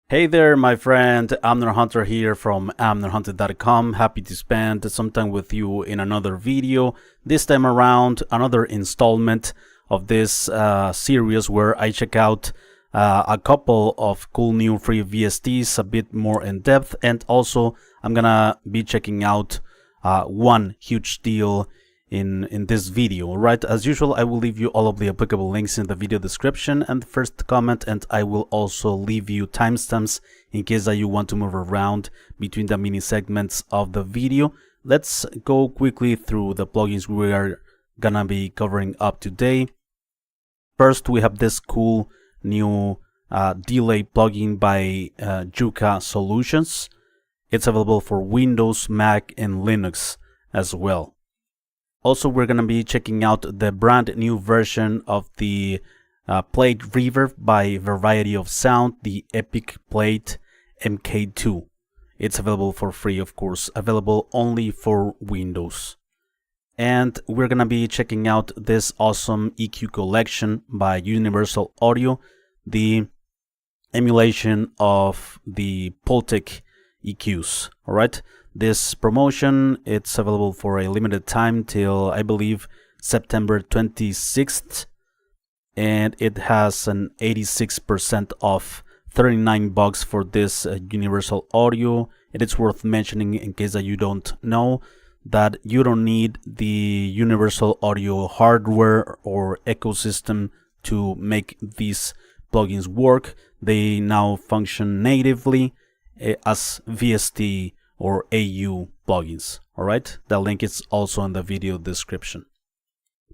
Hey there, my friend. Amner Hunter here from amnerhunter.com. Happy to spend some time with you in another video. This time around, another installment of this series where I check out a couple of cool new free VSTs a bit more in depth, and also I'm gonna be checking out one huge deal in this video. Alright, as usual, I will leave you all of the applicable links in the video description and the first comment, and I will also leave you timestamps in case that you want to move around between the mini segments of the video. Let's go quickly through the plugins we are gonna be covering up today. First, we have this cool new delay plugin by Juqa Solutions. It's available for Windows, Mac, and Linux as well. Also, we're going to be checking out the brand new version of the plate reverb by Variety of Sound, the epicPLATE mkII. It's available for free, of course, available only for Windows. And we're going to be checking out this awesome EQ collection by Universal Audio, the emulation of the Pultec EQs. All right. This promotion, it's available for a limited time till, I believe, September 26th, and it has an 86% off, $39 for this Universal Audio. It is worth mentioning, in case that you don't know, that you don't need the Universal Audio hardware or ecosystem to make these plugins work. They now function natively as VST or AU plugins. Alright, the link is also in the video description.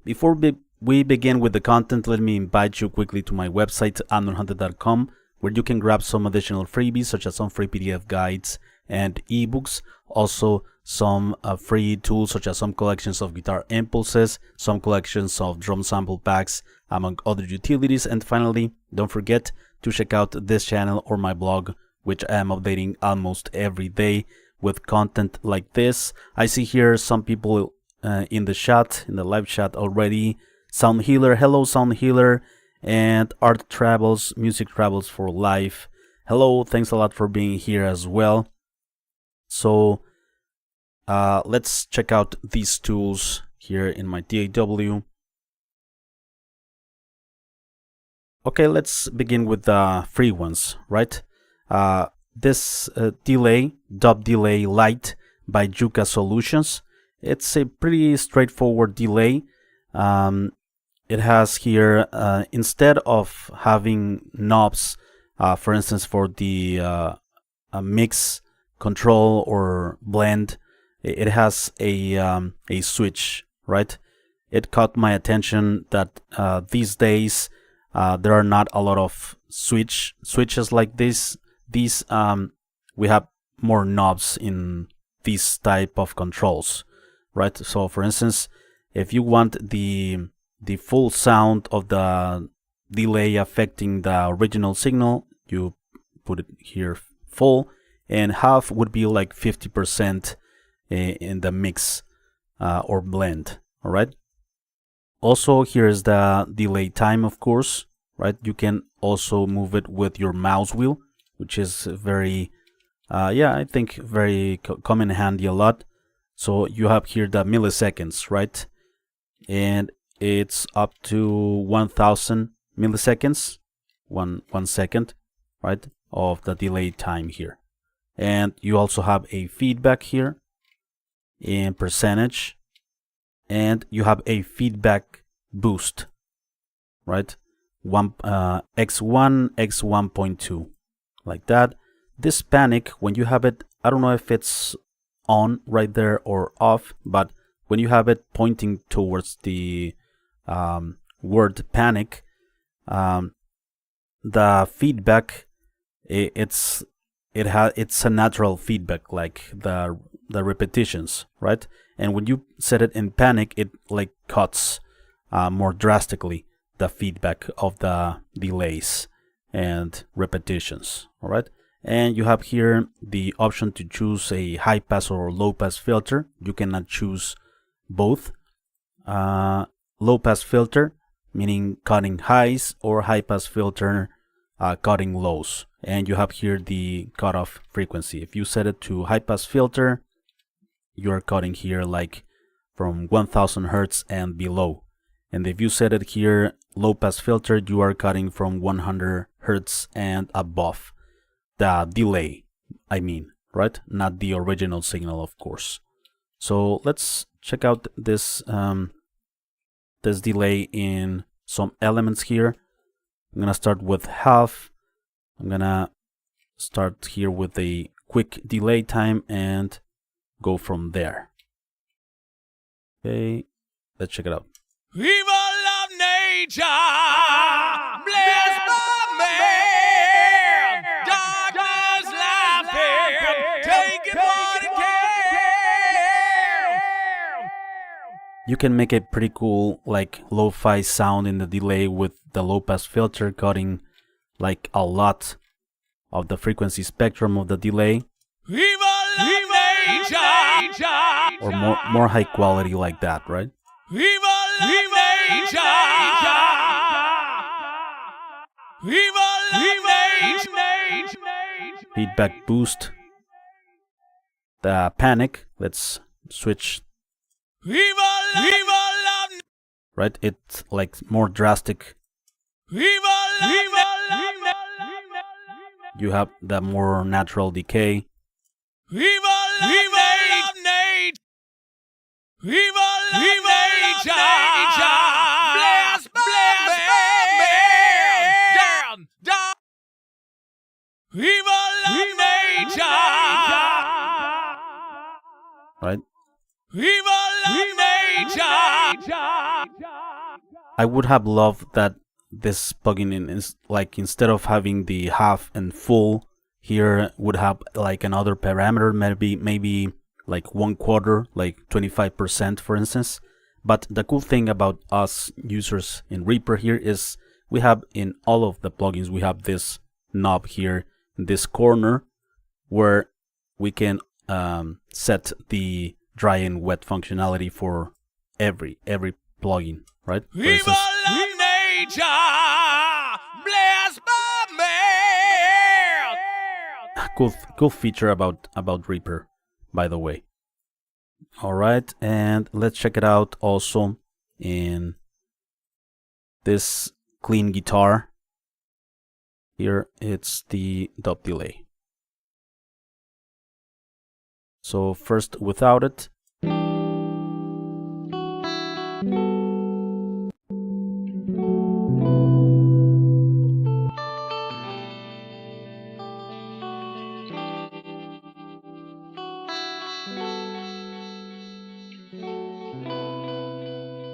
Before we begin with the content, let me invite you quickly to my website, amnerhunter.com, where you can grab some additional freebies, such as some free PDF guides and ebooks, also some free tools, such as some collections of guitar impulses, some collections of drum sample packs, among other utilities. And finally, don't forget to check out this channel or my blog, which I am updating almost every day with content like this. I see here some people in the chat, in the live chat already. Sound Healer, hello Sound Healer, and Art Travels, Music Travels for Life. Hello, thanks a lot for being here as well. So let's check out these tools here in my DAW. Okay, let's begin with the free ones, right? This delay, dub delay LITE by Juqa Solutions. It's a pretty straightforward delay. It has here, instead of having knobs, for instance, for the mix, control, or blend, it has a switch, right? It caught my attention that these days there are not a lot of switches like this. We have more knobs in these type of controls, right? So for instance, if you want the full sound of the delay affecting the original signal, you put it here full, and half would be like 50% in the mix or blend. All right. Also, here is the delay time, of course, right? You can also move it with your mouse wheel, which is very, I think very come in handy a lot. So you have here the milliseconds, right? And it's up to 1000 milliseconds, one second, right, of the delay time here. And you also have a feedback here in percentage, and you have a feedback boost, right? X1, X1.2. like that. This panic, when you have it, I don't know if it's on right there or off, but when you have it pointing towards the word panic, the feedback, it's a natural feedback, like the repetitions, right? And when you set it in panic, it like cuts more drastically the feedback of the delays and repetitions. All right, and you have here the option to choose a high pass or low pass filter. You cannot choose both. Low pass filter meaning cutting highs, or high pass filter cutting lows, and you have here the cutoff frequency. If you set it to high pass filter, you are cutting here like from 1000 Hertz and below, and if you set it here low pass filter, you are cutting from 100 Hertz and above. The delay, I mean, right? Not the original signal, of course. So let's check out this this delay in some elements here. I'm gonna start with half. I'm gonna start here with a quick delay time and go from there. Okay, let's check it out. Evil of nature, bless my man. Darkness laughing, taking what it can. You can make a pretty cool like lo-fi sound in the delay with the low pass filter, cutting like a lot of the frequency spectrum of the delay, or more high quality like that, right? Feedback boost, the panic, let's switch, right? It's like more drastic. You have the more natural decay. Right? I would have loved that this plugin is like, instead of having the half and full here, would have like another parameter, maybe like 1/4, like 25%, for instance. But the cool thing about us users in Reaper here is we have, in all of the plugins, we have this knob here in this corner where we can set the dry and wet functionality for every plugin, right? For instance, cool feature about Reaper, by the way. All right, and let's check it out also in this clean guitar. Here it's the dub delay. So first without it.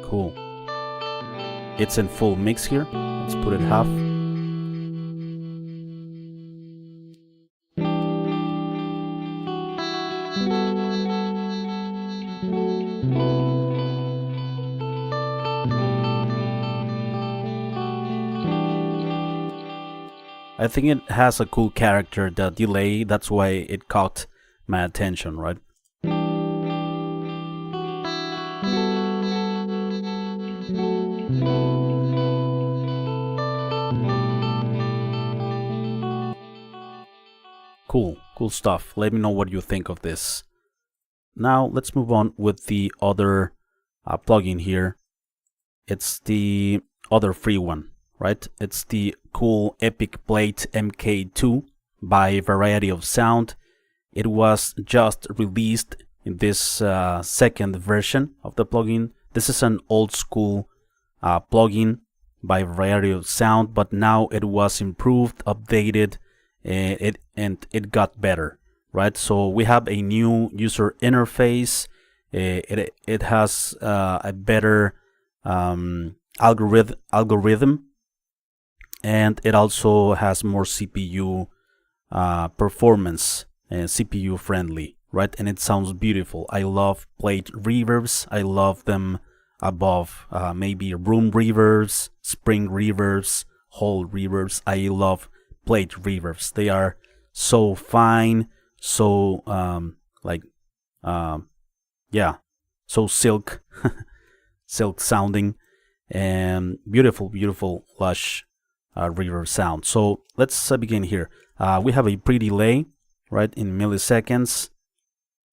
Cool. It's in full mix here. Let's put it half. I think it has a cool character, the delay, that's why it caught my attention, right? Cool stuff. Let me know what you think of this. Now let's move on with the other plugin here. It's the other free one, right? It's the cool epicPLATE mkII by Variety of Sound. It was just released in this second version of the plugin. This is an old school plugin by Variety of Sound, but now it was improved, updated, and it got better, right? So we have a new user interface. It has a better algorithm, and it also has more CPU performance, and CPU friendly, right? And it sounds beautiful. I love plate reverbs. I love them above maybe room reverbs, spring reverbs, hall reverbs. I love plate reverbs. They are so fine, so yeah, so silk silk sounding, and beautiful lush reverb sound. So let's begin here. We have a pre-delay, right, in milliseconds.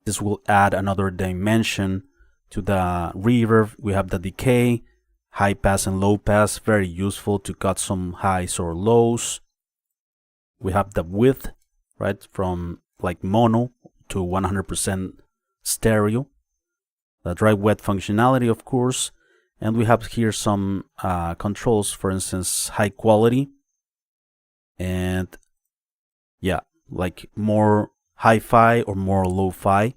This will add another dimension to the reverb. We have the decay, high pass and low pass, very useful to cut some highs or lows. We have the width, right, from like mono to 100% stereo. The dry wet functionality, of course. And we have here some controls, for instance, high quality. And yeah, like more hi-fi or more lo-fi.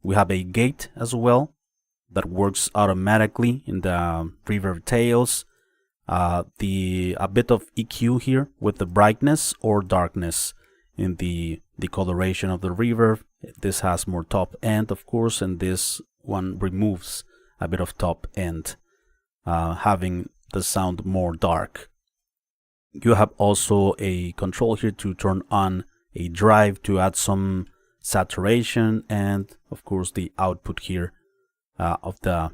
We have a gate as well that works automatically in the reverb tails. A bit of EQ here with the brightness or darkness in the coloration of the reverb. This has more top end, of course, and this one removes a bit of top end, having the sound more dark. You have also a control here to turn on a drive to add some saturation, and of course the output here of the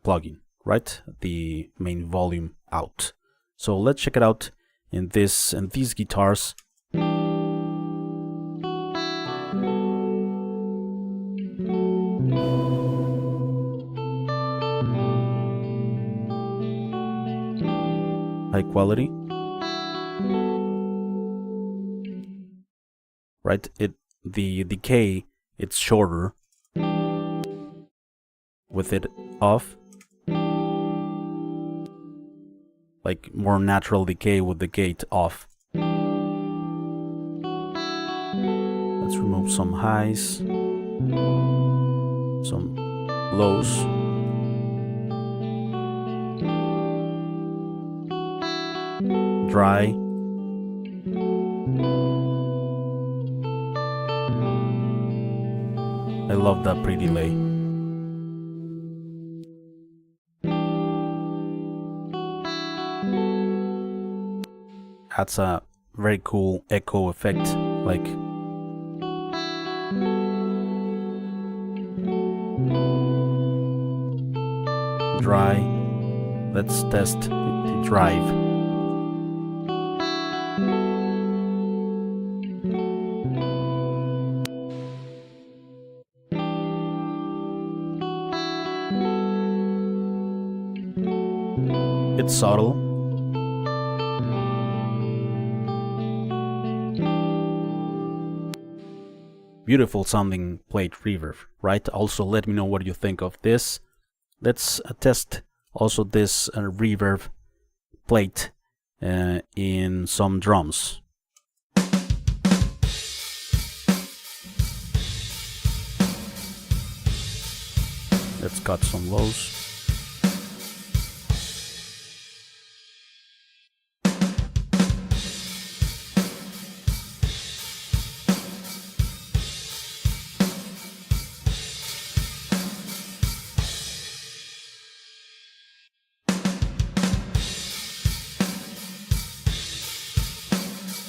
plugin, right? The main volume out. So let's check it out in these guitars. High quality, right? The decay, it's shorter with it off, like more natural decay with the gate off. Let's remove some highs, some lows. Dry. I love that pre-delay. Adds a very cool echo effect, like dry. Let's test the drive. It's subtle. Beautiful sounding plate reverb, right? Also, let me know what you think of this. Let's test also this reverb plate in some drums. Let's cut some lows.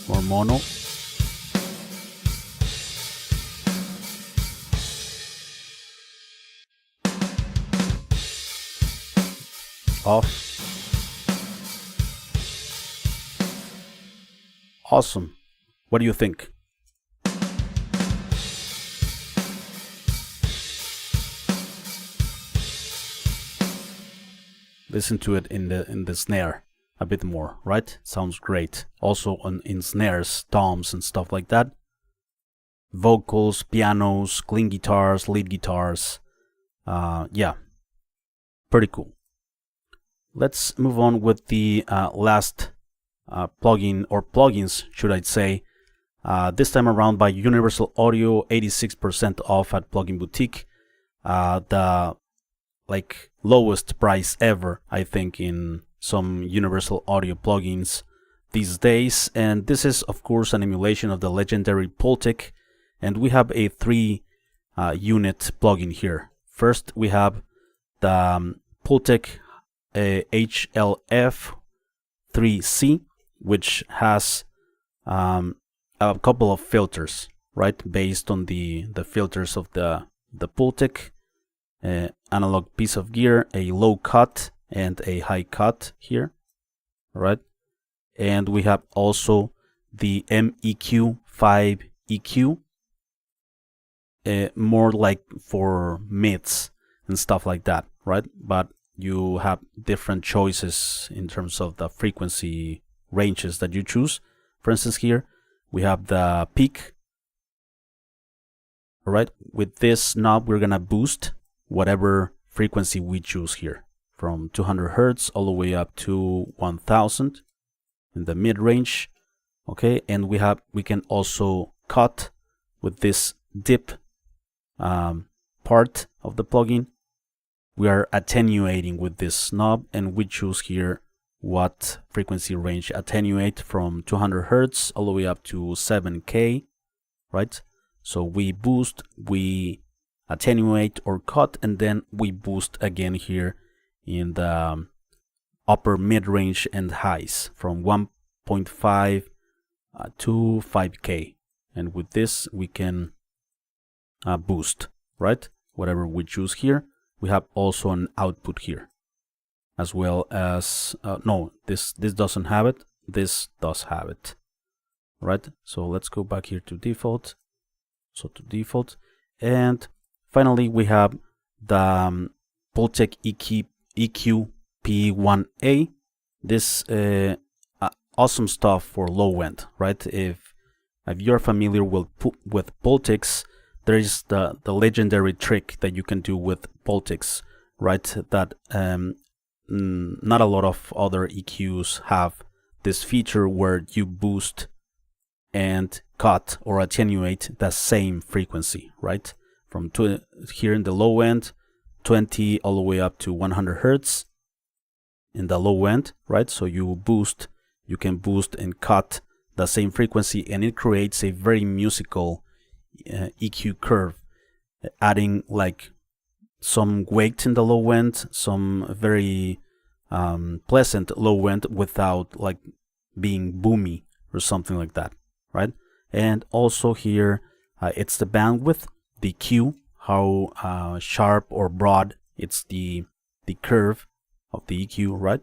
More mono. Off. Awesome. What do you think? Listen to it in the snare a bit more, right? Sounds great. Also in snares, toms and stuff like that. Vocals, pianos, clean guitars, lead guitars. Yeah, pretty cool. Let's move on with the last plugin, or plugins should I say. This time around by Universal Audio, 86% off at Plugin Boutique. The like lowest price ever, I think, in some Universal Audio plugins these days. And this is of course an emulation of the legendary Pultec, and we have a 3 unit plugin here. First we have the Pultec HLF 3C, which has a couple of filters, right, based on the filters of the Pultec. Analog piece of gear, a low cut and a high cut here, right? and we have also the mkII EQ, more like for mids and stuff like that, right? But you have different choices in terms of the frequency ranges that you choose. For instance, here we have the peak. All right, with this knob we're gonna boost whatever frequency we choose here, from 200 Hertz all the way up to 1000 in the mid range. Okay, and we can also cut with this dip part of the plugin. We are attenuating with this knob, and we choose here what frequency range attenuate, from 200 Hertz all the way up to 7K, right? So we boost, we attenuate or cut, and then we boost again here in the upper mid range and highs from 1.5 to 5K. And with this we can boost, right? Whatever we choose here. We have also an output here, as well as no, this doesn't have it. This does have it, right? So let's go back here to default. So to default, and finally we have the Pultec EQ P1A. This awesome stuff for low end, right? If you're familiar with Pultecs, there is the legendary trick that you can do with Pultecs, right? That not a lot of other EQs have this feature where you boost and cut or attenuate the same frequency, right? From here in the low end, 20 all the way up to 100 Hertz in the low end, right? So you can boost and cut the same frequency, and it creates a very musical EQ curve, adding like some weight in the low end, some very pleasant low end without like being boomy or something like that, right? And also here it's the bandwidth, the Q, how sharp or broad it's the curve of the EQ, right?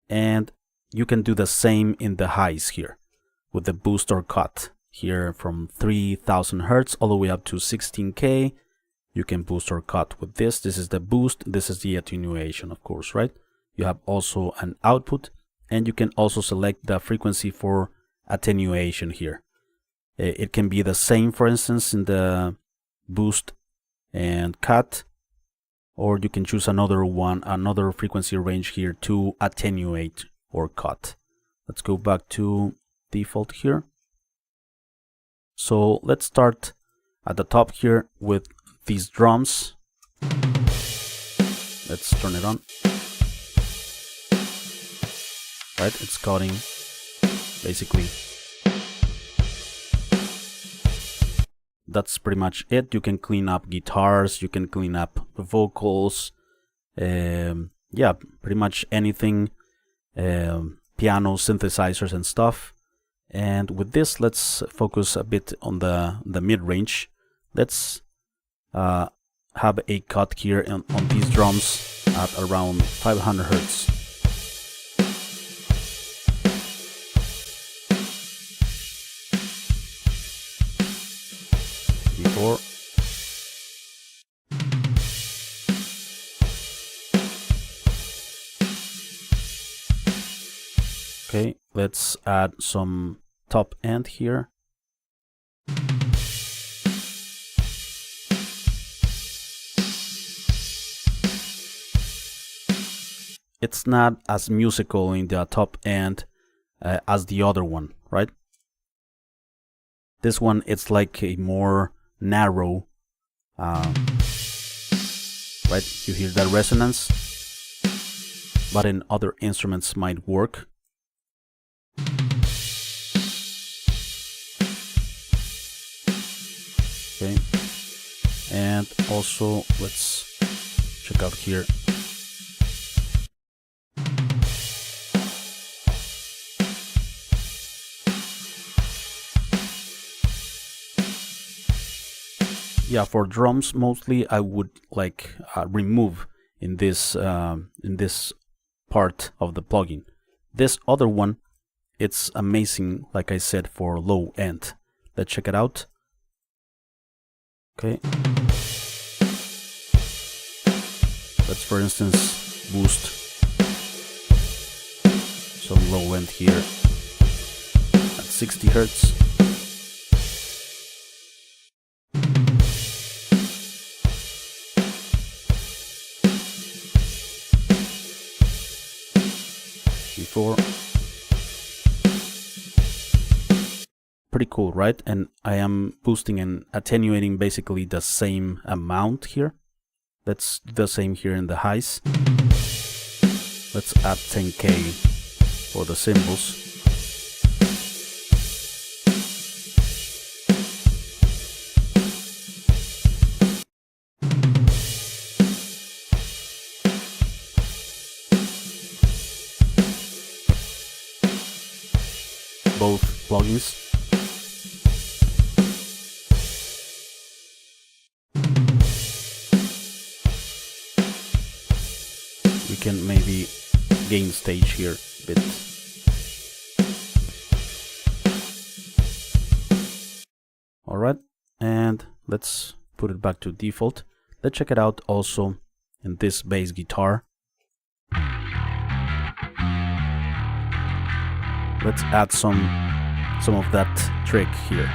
And you can do the same in the highs here with the boost or cut. Here from 3000 Hertz all the way up to 16K, you can boost or cut with this. This is the boost, this is the attenuation, of course, right? You have also an output, and you can also select the frequency for attenuation here. It can be the same, for instance, in the boost and cut, or you can choose another frequency range here to attenuate or cut. Let's go back to default here. So let's start at the top here with these drums. Let's turn it on. Right, it's cutting basically. That's pretty much it. You can clean up guitars, you can clean up vocals, yeah, pretty much anything, piano, synthesizers and stuff. And with this, let's focus a bit on the mid-range. Let's have a cut here on these drums at around 500 Hertz. Before. Okay, let's add some top end here. It's not as musical in the top end as the other one, right? This one, it's like a more narrow, right? You hear that resonance, but in other instruments might work. Okay, and also let's check out here. Yeah, for drums mostly I would like remove in this part of the plugin. This other one it's amazing, like I said, for low end. Let's check it out. Okay. Let's, for instance, boost some low end here at 60 Hertz. Before. Pretty cool, right? And I am boosting and attenuating basically the same amount here. That's the same here in the highs. Let's add 10K for the cymbals. Both plugins. We can maybe gain stage here a bit. Alright, and let's put it back to default. Let's check it out also in this bass guitar. Let's add some of that trick here.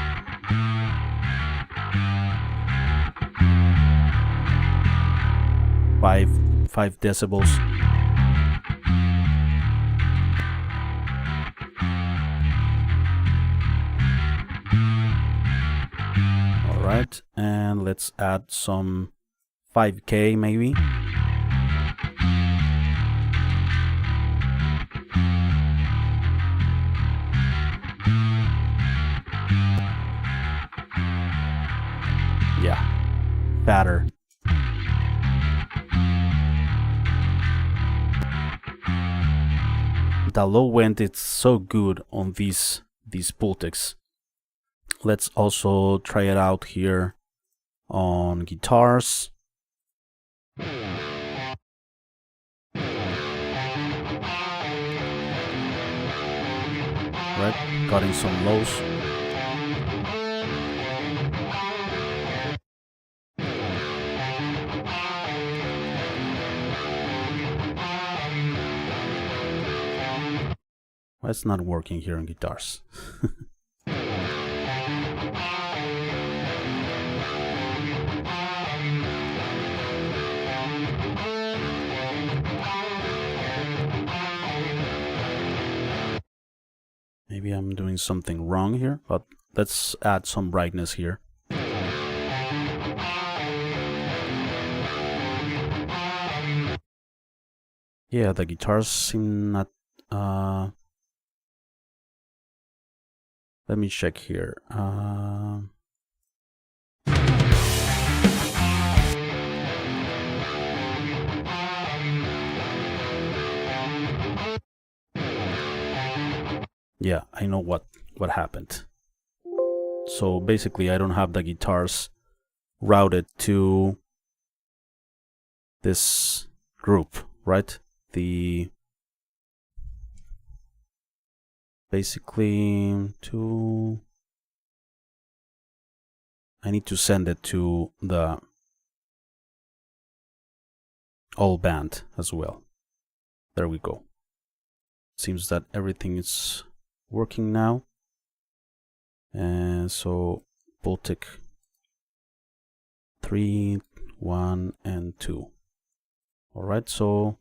Five decibels. All right, and let's add some 5K maybe. Yeah, fatter. The low end, it's so good on these Pultecs. Let's also try it out here on guitars. Right, cutting some lows. Well, it's not working here on guitars. Maybe I'm doing something wrong here, but let's add some brightness here. Yeah, the guitars seem not... let me check here. Yeah, I know what happened. So basically I don't have the guitars routed to this group, right? Basically I need to send it to the all band as well. There we go. Seems that everything is working now. And so Pultec 3, 1, and 2. Alright, so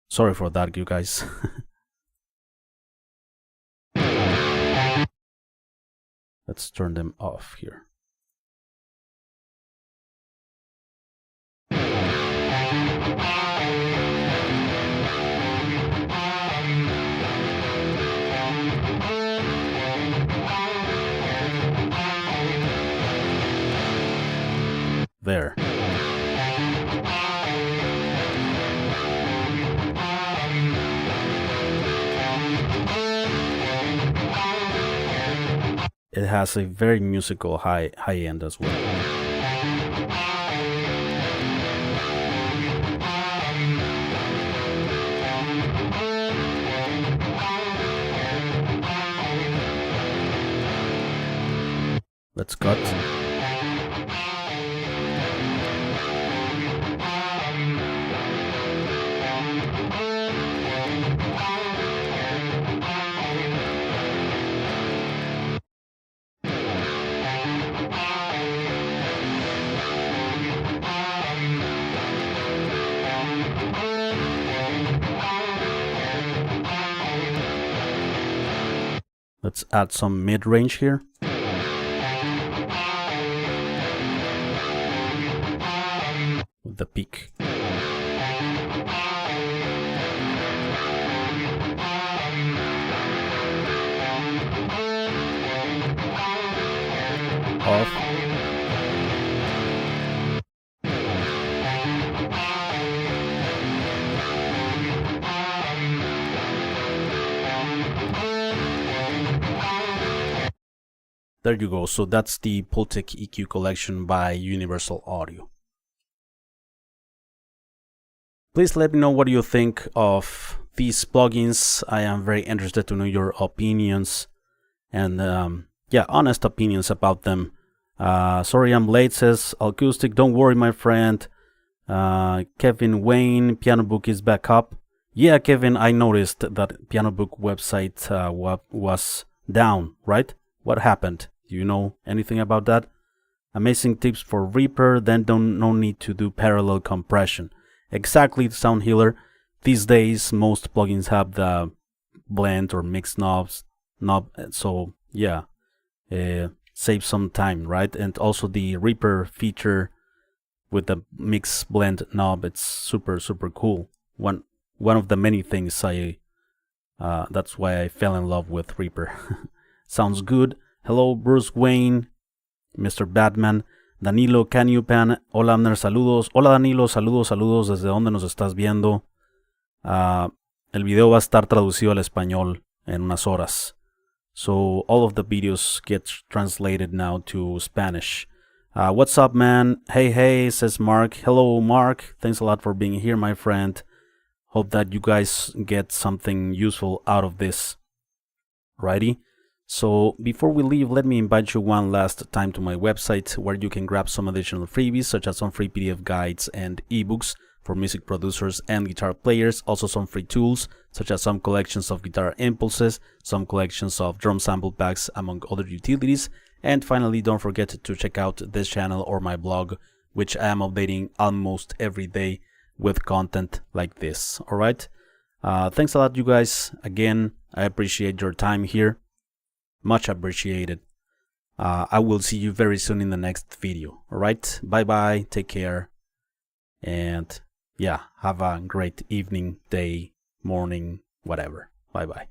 sorry for that, you guys. Let's turn them off here. There. It has a very musical high end as well. Let's cut. Let's add some mid-range here. With the peak. Off. There you go. So that's the Pultec EQ collection by Universal Audio. Please let me know what you think of these plugins. I am very interested to know your opinions and yeah, honest opinions about them. Sorry I'm late, says Acoustic. Don't worry, my friend. Kevin Wayne, Piano Book is back up. Yeah, Kevin, I noticed that Piano Book website was down, right? What happened? Do you know anything about that? Amazing tips for Reaper, then no need to do parallel compression. Exactly, Sound Healer. These days, most plugins have the blend or mix knob. So yeah, save some time, right? And also the Reaper feature with the mix blend knob. It's super cool. One of the many things that's why I fell in love with Reaper. Sounds good. Hello, Bruce Wayne, Mr. Batman, Danilo, Can You Pan, hola Abner, saludos. Hola Danilo, saludos, ¿desde dónde nos estás viendo? El video va a estar traducido al español en unas horas. So all of the videos get translated now to Spanish. What's up, man? Hey, says Mark. Hello, Mark. Thanks a lot for being here, my friend. Hope that you guys get something useful out of this. Righty? So before we leave, let me invite you one last time to my website where you can grab some additional freebies such as some free PDF guides and ebooks for music producers and guitar players, also some free tools such as some collections of guitar impulses, some collections of drum sample packs, among other utilities, and finally don't forget to check out this channel or my blog, which I am updating almost every day with content like this. Alright, thanks a lot, you guys. Again, I appreciate your time here. Much appreciated. I will see you very soon in the next video. Alright, bye bye, take care, and yeah, have a great evening, day, morning, whatever. Bye bye.